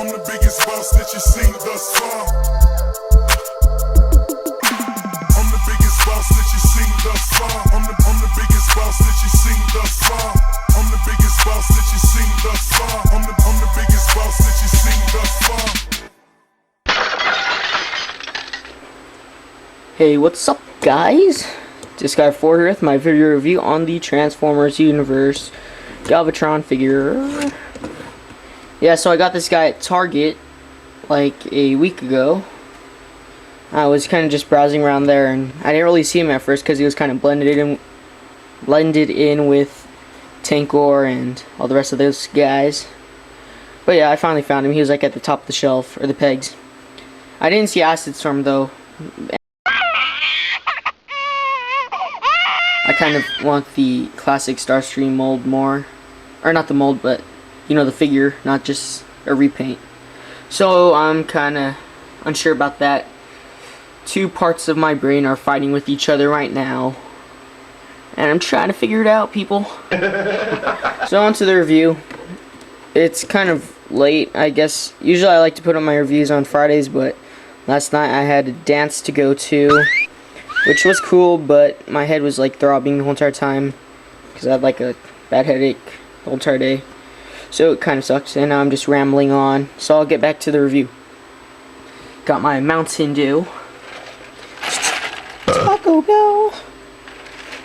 I'm the biggest boss that you've seen thus far. I'm the biggest boss that you've seen thus far. I'm the biggest boss that you've seen thus far. I'm the biggest boss that you've seen thus far. I'm the biggest boss that you've seen thus far. Hey, what's up, guys? This guy 4 here with my video review on the Transformers Universe Galvatron figure. Yeah, so I got this guy at Target like a week ago. I was kind of just browsing around there, and I didn't really see him at first because he was kind of blended in with Tankor and all the rest of those guys. But yeah, I finally found him. He was like at the top of the shelf, or the pegs. I didn't see Acid Storm though. I kind of want the classic Starstream mold more. Or not the mold, but you know, the figure, not just a repaint. So I'm kind of unsure about that. Two parts of my brain are fighting with each other right now, and I'm trying to figure it out, people. So on to the review. It's kind of late, I guess. Usually I like to put up my reviews on Fridays, but last night I had a dance to go to, which was cool, but my head was like throbbing the whole entire time because I had like a bad headache the whole entire day. So it kind of sucks, and now I'm just rambling on. So I'll get back to the review. Got my Mountain Dew. Taco Bell.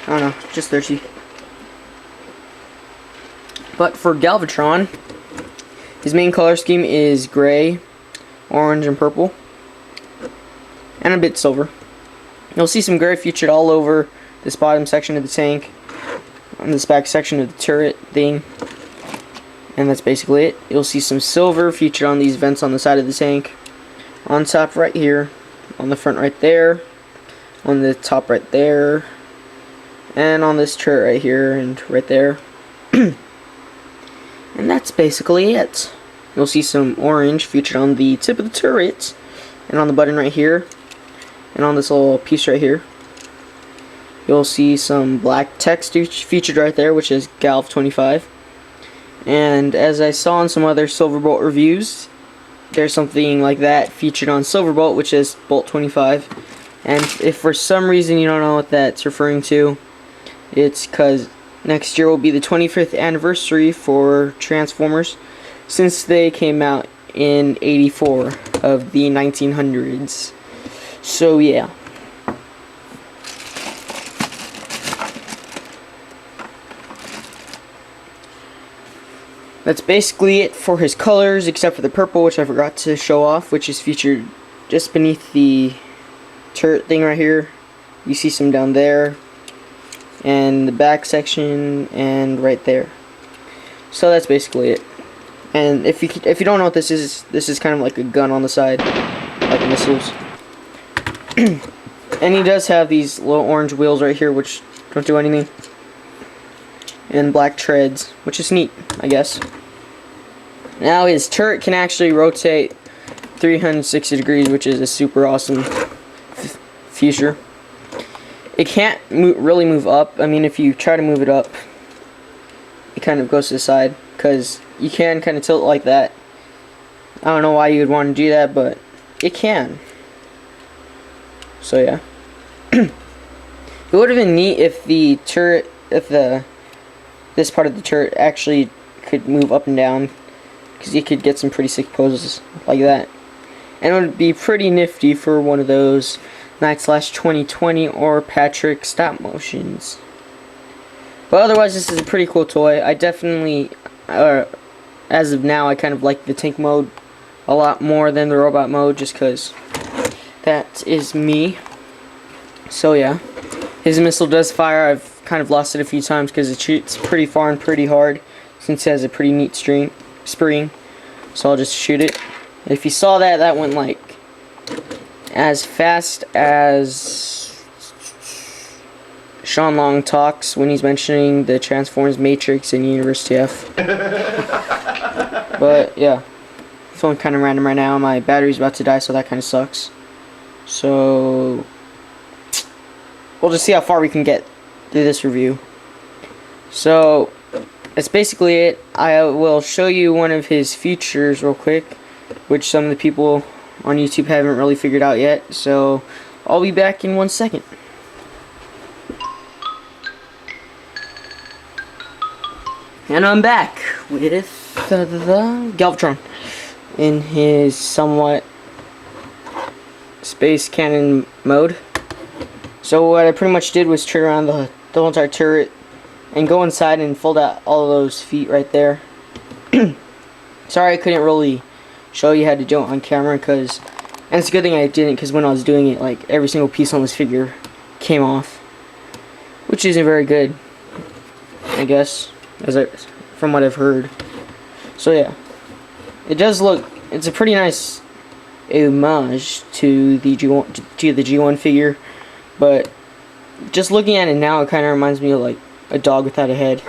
I don't know, just thirsty. But for Galvatron, his main color scheme is gray, orange, and purple, and a bit silver. You'll see some gray featured all over this bottom section of the tank, on this back section of the turret thing, and that's basically it. You'll see some silver featured on these vents on the side of the tank, on top right here, on the front right there, on the top right there, and on this turret right here and right there. And that's basically it. You'll see some orange featured on the tip of the turret, and on the button right here, and on this little piece right here. You'll see some black text featured right there, which is Galv 25. And as I saw in some other Silverbolt reviews, there's something like that featured on Silverbolt, which is Bolt 25. And if for some reason you don't know what that's referring to, it's because next year will be the 25th anniversary for Transformers, since they came out in '84 of the 1900s. So yeah. That's basically it for his colors, except for the purple, which I forgot to show off, which is featured just beneath the turret thing right here. You see some down there, and the back section, and right there. So that's basically it. And if you don't know what this is kind of like a gun on the side, like missiles. And he does have these little orange wheels right here, which don't do anything, and black treads, which is neat, I guess. Now his turret can actually rotate 360 degrees, which is a super awesome feature. It can't really move up. I mean, if you try to move it up, it kind of goes to the side, because you can kind of tilt it like that. I don't know why you would want to do that, but it can. So yeah. It would have been neat if the turret, this part of the turret actually could move up and down, because you could get some pretty sick poses like that. And it would be pretty nifty for one of those Night/2020 or Patrick stop motions. But otherwise, this is a pretty cool toy. I definitely, as of now, I kind of like the tank mode a lot more than the robot mode, just because that is me. So yeah, his missile does fire. I've kind of lost it a few times because it shoots pretty far and pretty hard, since it has a pretty neat spring. So I'll just shoot it. If you saw that, that went like as fast as Sean Long talks when he's mentioning the Transformers Matrix in Universe TF. But yeah, feeling kind of random right now. My battery's about to die, so that kind of sucks. So we'll just see how far we can get through this review. So that's basically it. I will show you one of his features real quick. which some of the people on YouTube haven't really figured out yet. So I'll be back in 1 second. And I'm back with the Galvatron in his somewhat space cannon mode. So what I pretty much did was turn around the whole entire turret and go inside and fold out all of those feet right there. Sorry I couldn't really show you how to do it on camera, and it's a good thing I didn't, because when I was doing it, like, every single piece on this figure came off, which isn't very good, I guess, from what I've heard. So yeah, it does look, it's a pretty nice homage to the G1 figure, but just looking at it now, it kind of reminds me of like a dog without a head.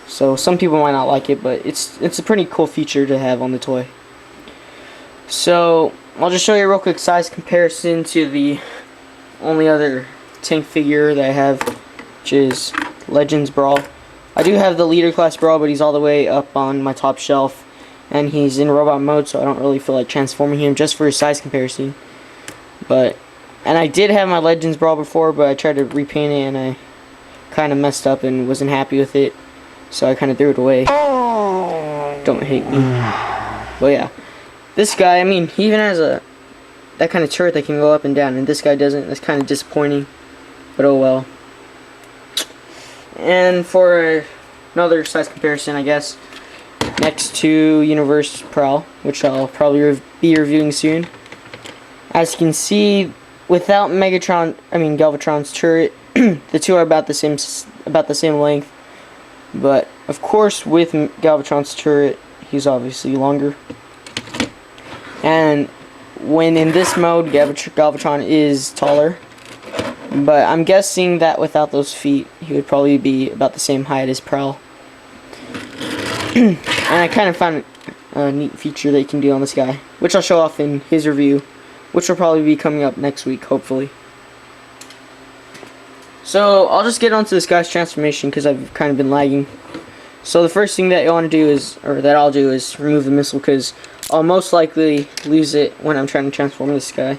So some people might not like it, but it's a pretty cool feature to have on the toy. So I'll just show you a real quick size comparison to the only other tank figure that I have, which is Legends Brawl. I do have the Leader Class Brawl, but he's all the way up on my top shelf, and he's in robot mode, so I don't really feel like transforming him just for a size comparison. And I did have my Legends Brawl before, but I tried to repaint it and I kind of messed up and wasn't happy with it, so I kind of threw it away. Don't hate me. But yeah, this guy, I mean, he even has that kind of turret that can go up and down, and this guy doesn't. That's kind of disappointing, but oh well. And for another size comparison, I guess, next to Universe Prowl, which I'll probably be reviewing soon. As you can see, without Galvatron's turret, the two are about the same length. But of course, with Galvatron's turret, he's obviously longer. And when in this mode, Galvatron is taller. But I'm guessing that without those feet, he would probably be about the same height as Prowl. And I kind of found a neat feature that you can do on this guy, which I'll show off in his review, which will probably be coming up next week, hopefully. So I'll just get onto this guy's transformation because I've kind of been lagging. So the first thing that you want to do is, or that I'll do, is remove the missile, because I'll most likely lose it when I'm trying to transform this guy.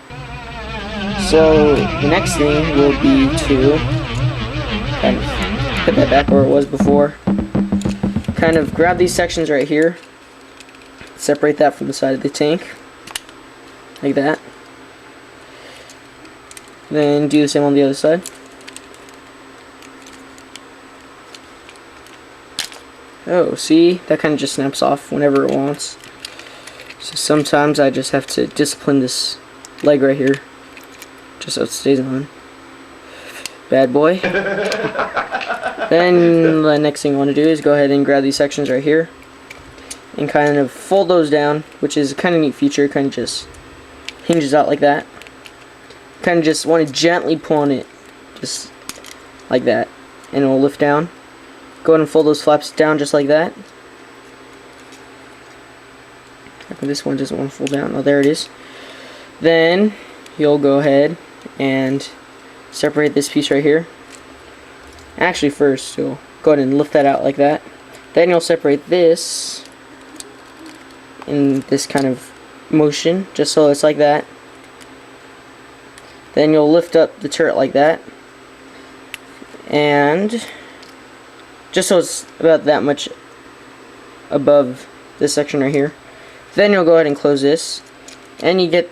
So the next thing will be to kind of put that back where it was before. Kind of grab these sections right here, separate that from the side of the tank, like that. Then do the same on the other side. Oh, see? That kind of just snaps off whenever it wants. So sometimes I just have to discipline this leg right here, just so it stays on. Bad boy. Then the next thing I want to do is go ahead and grab these sections right here and kind of fold those down, which is a kind of neat feature. It kind of just hinges out like that. Kind of just want to gently pull on it, just like that, and it will lift down. Go ahead and fold those flaps down just like that. This one doesn't want to fold down. Oh, there it is. Then you'll go ahead and separate this piece right here. Actually, first you'll go ahead and lift that out like that. Then you'll separate this in this kind of motion, just so it's like that. Then you'll lift up the turret like that, and just so it's about that much above this section right here. Then you'll go ahead and close this, and you get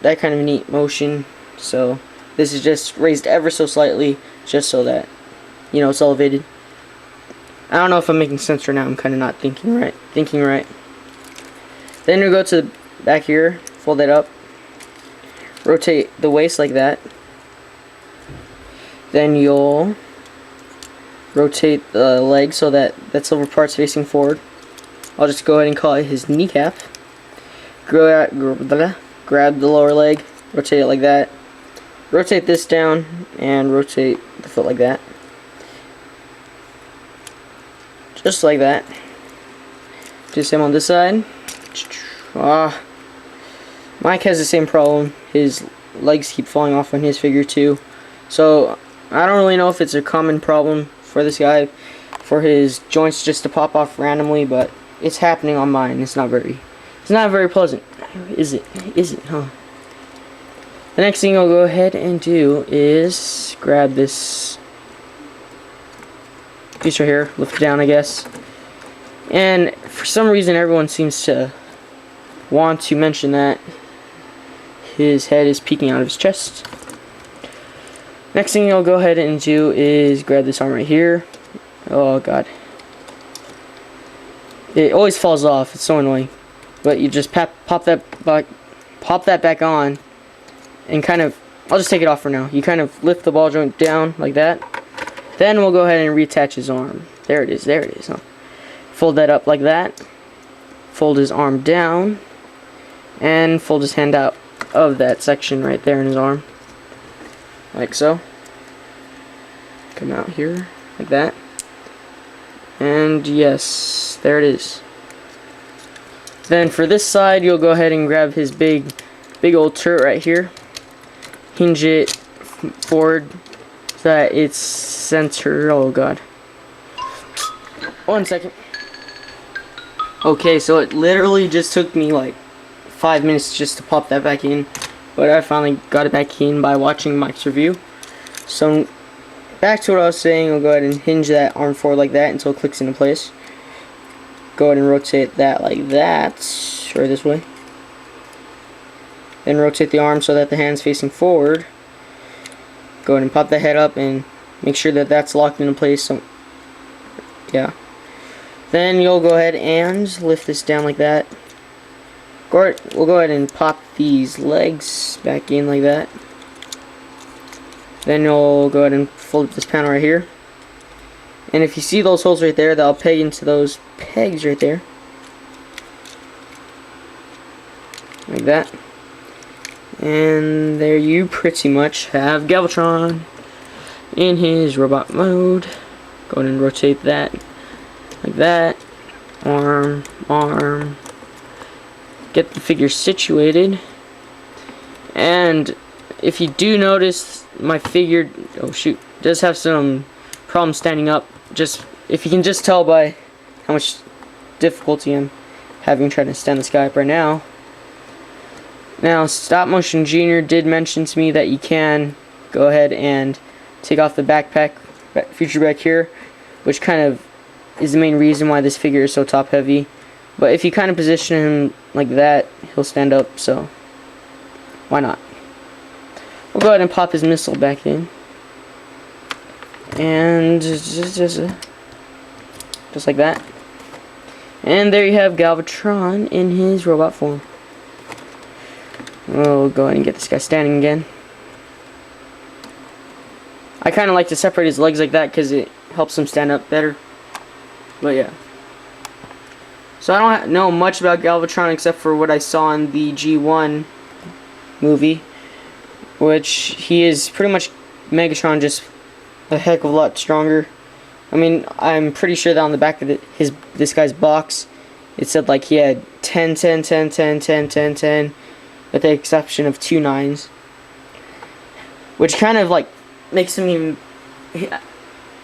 that kind of neat motion. So this is just raised ever so slightly, just so that, you know, it's elevated. I don't know if I'm making sense right now. I'm kind of not thinking right. Then you'll go to the back here, fold that up, rotate the waist like that. Then you'll rotate the leg so that that silver part's facing forward. I'll just go ahead and call it his kneecap. Grab the lower leg, rotate it like that. Rotate this down and rotate the foot like that. Just like that. Do the same on this side. Mike has the same problem. His legs keep falling off on his figure too. So I don't really know if it's a common problem for this guy, for his joints just to pop off randomly, but it's happening on mine. It's not very It's not very pleasant. Is it? Is it, huh? The next thing I'll go ahead and do is grab this piece right here, lift it down, I guess. And for some reason, everyone seems to want to mention that his head is peeking out of his chest. Next thing I'll go ahead and do is grab this arm right here. Oh god. It always falls off. It's so annoying. But you just pop that back on, and kind of, I'll just take it off for now. You kind of lift the ball joint down like that. Then we'll go ahead and reattach his arm. There it is. There it is. Huh? Fold that up like that. Fold his arm down, and fold his hand out of that section right there in his arm, like so. Come out here like that, and yes, there it is. Then for this side, you'll go ahead and grab his big old turret right here, hinge it forward so that it's centered. Oh god, 1 second. Okay, so it literally just took me like 5 minutes just to pop that back in, but I finally got it back in by watching Mike's review. So back to what I was saying, I'll go ahead and hinge that arm forward like that until it clicks into place. Go ahead and rotate that like that, or this way. Then rotate the arm so that the hand's facing forward. Go ahead and pop the head up and make sure that that's locked into place. So yeah. Then you'll go ahead and lift this down like that. We'll go ahead and pop these legs back in like that. Then you'll go ahead and fold this panel right here. And if you see those holes right there, that'll peg into those pegs right there. Like that. And there you pretty much have Galvatron in his robot mode. Go ahead and rotate that like that. Arm, arm. Get the figure situated. And if you do notice, my figure, oh shoot, does have some problems standing up. Just, if you can just tell by how much difficulty I'm having trying to stand this guy up right now. Now, Stop Motion Junior did mention to me that you can go ahead and take off the backpack feature back here, which kind of is the main reason why this figure is so top heavy. But if you kind of position him like that, he'll stand up, so why not? We'll go ahead and pop his missile back in. And just like that. And there you have Galvatron in his robot form. We'll go ahead and get this guy standing again. I kind of like to separate his legs like that because it helps him stand up better. But yeah. So I don't know much about Galvatron except for what I saw in the G1 movie, which he is pretty much Megatron, just a heck of a lot stronger. I mean, I'm pretty sure that on the back of this guy's box, it said like he had 10, 10, 10, 10, 10, 10, 10, with the exception of 2 9s, which kind of like makes him even.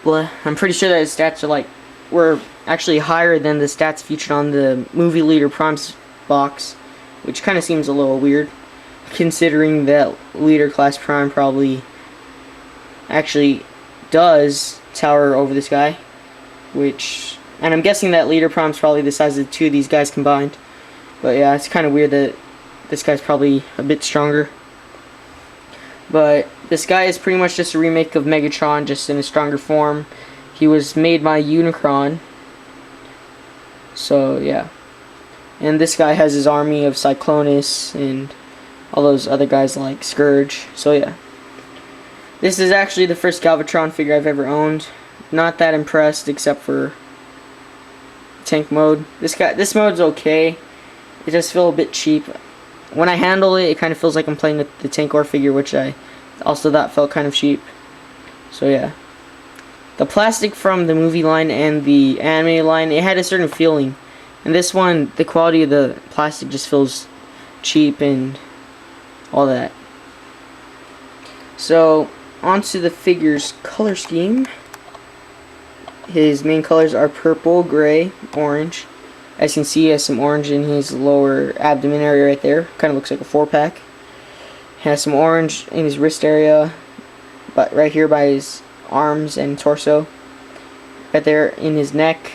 I'm pretty sure that his stats were actually higher than the stats featured on the Movie Leader Prime's box, which kind of seems a little weird, considering that Leader Class Prime probably actually does tower over this guy, and I'm guessing that Leader Prime's probably the size of the two of these guys combined. But yeah, it's kind of weird that this guy's probably a bit stronger. But this guy is pretty much just a remake of Megatron, just in a stronger form. He was made by Unicron. So yeah. And this guy has his army of Cyclonus and all those other guys like Scourge. So yeah. This is actually the first Galvatron figure I've ever owned. Not that impressed except for tank mode. This mode's okay. It does feel a bit cheap. When I handle it, it kind of feels like I'm playing with the Tank Or figure, which I also thought felt kind of cheap. So yeah. The plastic from the movie line and the anime line, it had a certain feeling. And this one, the quality of the plastic just feels cheap and all that. So, onto the figure's color scheme. His main colors are purple, gray, orange, As you can see, he has some orange in his lower abdomen area right there. Kind of looks like a 4-pack. Has some orange in his wrist area, but right here by his arms and torso. Right there in his neck,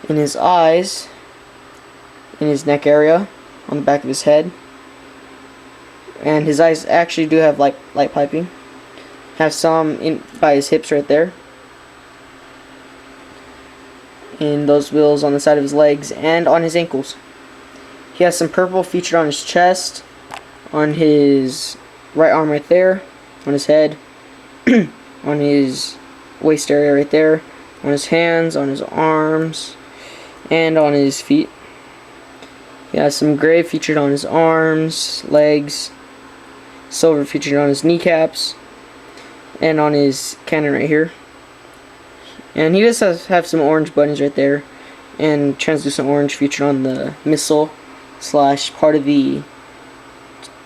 in his eyes, in his neck area, on the back of his head. And his eyes actually do have light piping. Have some in by his hips right there. In those wheels on the side of his legs and on his ankles. He has some purple featured on his chest, on his right arm right there, on his head, on his waist area right there, on his hands, on his arms, and on his feet. He has some gray featured on his arms, legs, silver featured on his kneecaps, and on his cannon right here. And he does have some orange buttons right there, and translucent orange featured on the missile / part of the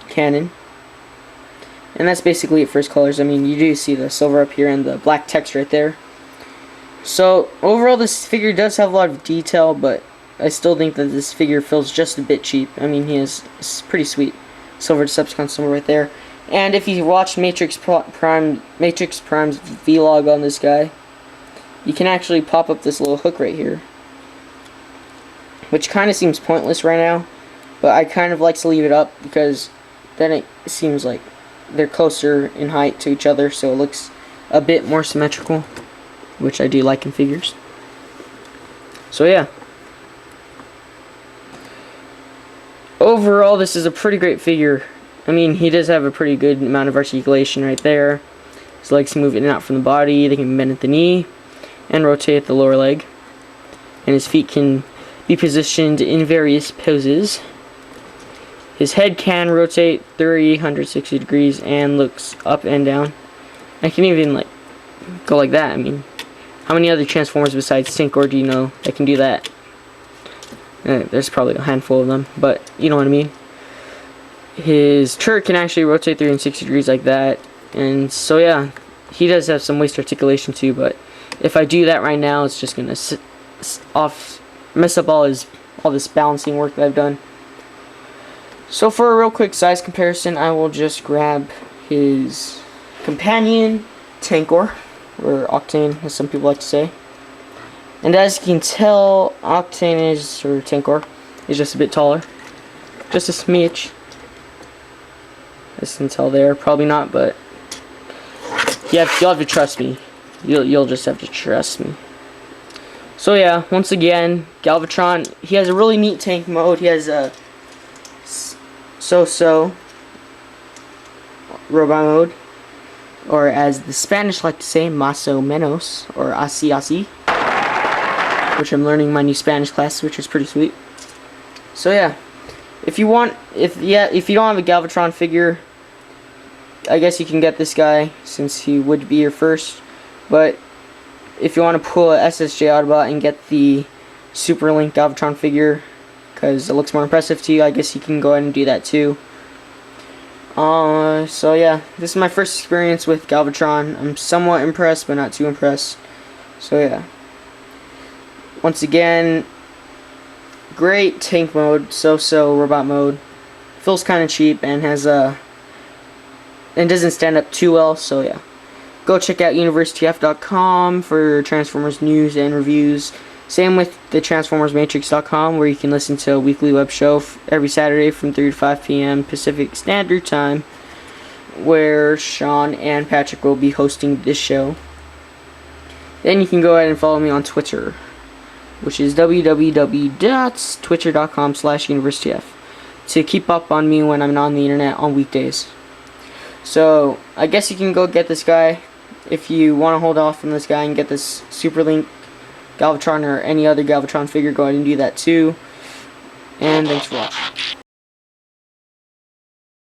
cannon. And that's basically it for his colors. I mean, you do see the silver up here and the black text right there. So overall, this figure does have a lot of detail, but I still think that this figure feels just a bit cheap. I mean, he has pretty sweet silver Decepticon symbol right there. And if you watch Matrix Prime's vlog on this guy, you can actually pop up this little hook right here, which kind of seems pointless right now, but I kind of like to leave it up because then it seems like they're closer in height to each other, so it looks a bit more symmetrical, which I do like in figures. So yeah, overall this is a pretty great figure. I mean, he does have a pretty good amount of articulation right there. His legs can move in and out from the body, they can bend at the knee and rotate at the lower leg, and his feet can be positioned in various poses. His head can rotate 360 degrees and looks up and down. I can even like go like that. I mean, how many other Transformers besides Tinkor do you know that can do that? There's probably a handful of them, but you know what I mean. His turret can actually rotate 360 degrees like that, and so yeah, he does have some waist articulation too, but if I do that right now, it's just gonna mess up all this balancing work that I've done. So for a real quick size comparison, I will just grab his companion, Tinkor, or Octane, as some people like to say. And as you can tell, Octane or Tinkor is just a bit taller, just a smidge. As you can tell there, probably not, but you'll have to trust me. You'll just have to trust me. So yeah, once again, Galvatron, he has a really neat tank mode. He has a so-so robot mode, or as the Spanish like to say, más o menos, or así así, which I'm learning my new Spanish class, which is pretty sweet. So yeah, if you don't have a Galvatron figure, I guess you can get this guy since he would be your first. But if you want to pull a SSJ Autobot and get the Super Link Galvatron figure, because it looks more impressive to you, I guess you can go ahead and do that too. So yeah, this is my first experience with Galvatron. I'm somewhat impressed, but not too impressed. So yeah, once again, great tank mode, so-so robot mode. Feels kind of cheap and has and doesn't stand up too well. So yeah, go check out universetf.com for Transformers news and reviews. Same with the TransformersMatrix.com, where you can listen to a weekly web show every Saturday from 3 to 5 p.m. Pacific Standard Time, where Sean and Patrick will be hosting this show. Then you can go ahead and follow me on Twitter, which is www.twitter.com/universetf, to keep up on me when I'm not on the internet on weekdays. So I guess you can go get this guy if you want to hold off on this guy and get this Super Link Galvatron or any other Galvatron figure. Go ahead and do that too. And thanks for watching.